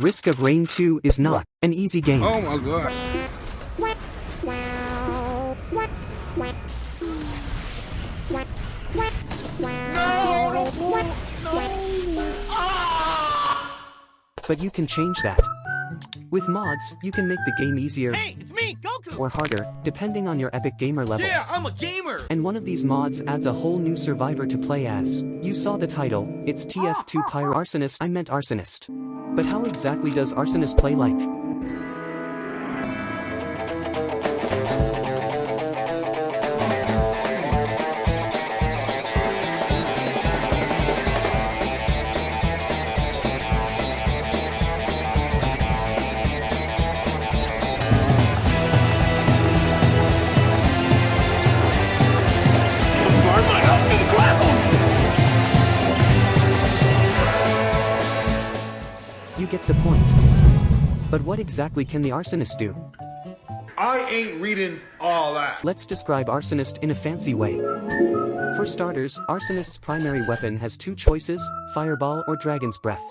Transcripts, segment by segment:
Risk of Rain 2 is not an easy game. Oh my god. No, don't pull. No. Ah! But you can change that. With mods, you can make the game easier Hey, it's me, Goku. or harder, depending on your epic gamer level. Yeah, I'm a gamer. And one of these mods adds a whole new survivor to play as. You saw the title, it's TF2 Pyro Arsonist. I meant Arsonist. But how exactly does Arsonist play like? You get the point. But what exactly can the Arsonist do? I ain't reading all that. Let's describe Arsonist in a fancy way. For starters, Arsonist's primary weapon has two choices, Fireball or Dragon's Breath.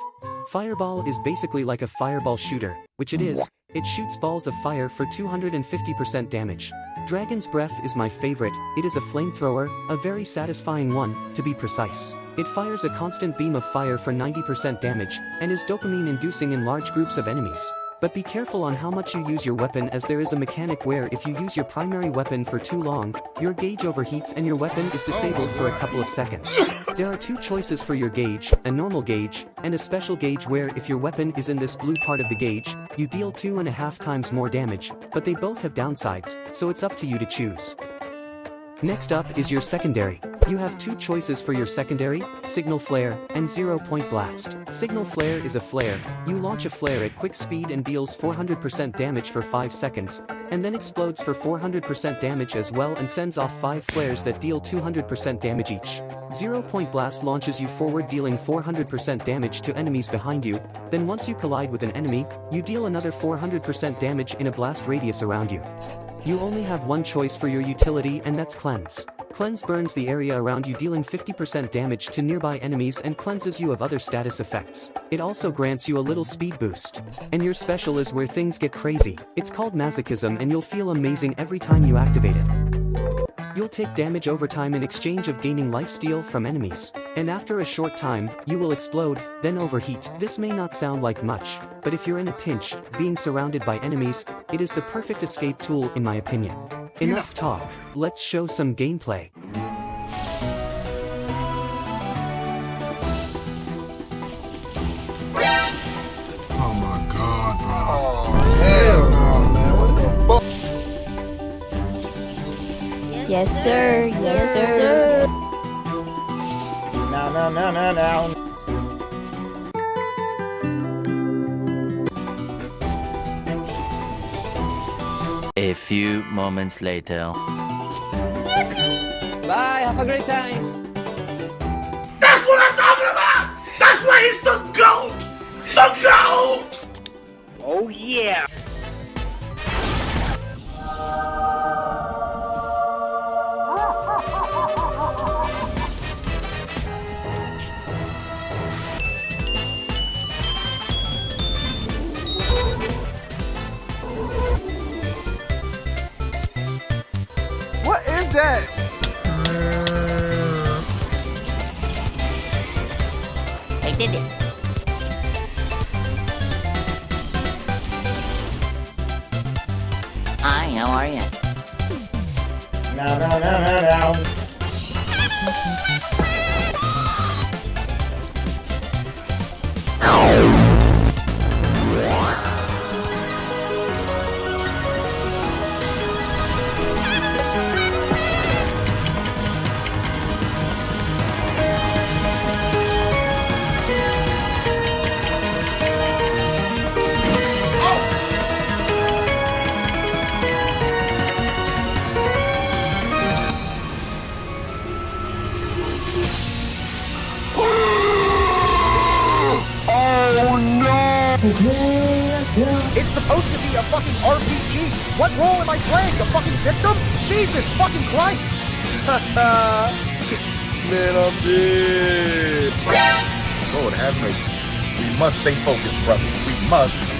Fireball is basically like a fireball shooter, which it is. It shoots balls of fire for 250% damage. Dragon's Breath is my favorite. It is a flamethrower, a very satisfying one, to be precise. It fires a constant beam of fire for 90% damage, and is dopamine-inducing in large groups of enemies. But be careful on how much you use your weapon, as there is a mechanic where if you use your primary weapon for too long, your gauge overheats and your weapon is disabled for a couple of seconds. There are two choices for your gauge, a normal gauge, and a special gauge where if your weapon is in this blue part of the gauge, you deal 2.5 times more damage, but they both have downsides, so it's up to you to choose. Next up is your secondary. You have two choices for your secondary, Signal Flare, and 0-Point Blast. Signal Flare is a flare. You launch a flare at quick speed and deals 400% damage for 5 seconds, and then explodes for 400% damage as well and sends off 5 flares that deal 200% damage each. 0-Point Blast launches you forward, dealing 400% damage to enemies behind you, then once you collide with an enemy, you deal another 400% damage in a blast radius around you. You only have one choice for your utility, and that's Cleanse. Cleanse burns the area around you, dealing 50% damage to nearby enemies and cleanses you of other status effects. It also grants you a little speed boost. And your special is where things get crazy. It's called Masochism, and you'll feel amazing every time you activate it. You'll take damage over time in exchange of gaining lifesteal from enemies. And after a short time, you will explode, then overheat. This may not sound like much, but if you're in a pinch, being surrounded by enemies, it is the perfect escape tool in my opinion. Enough talk, let's show some gameplay. Oh my god, bro. Oh, hell no, man. What the fuck? Yes, sir. Yes, sir. Now. A few moments later. Bye, have a great time. That's what I'm talking about! That's why he's the GOAT! The GOAT! Oh yeah. What is that? I did it. Hi, how are you? Now. It's supposed to be a fucking RPG. What role am I playing? The fucking victim? Jesus fucking Christ! Man, I'm dead. Lord have mercy. must stay focused, brothers. We must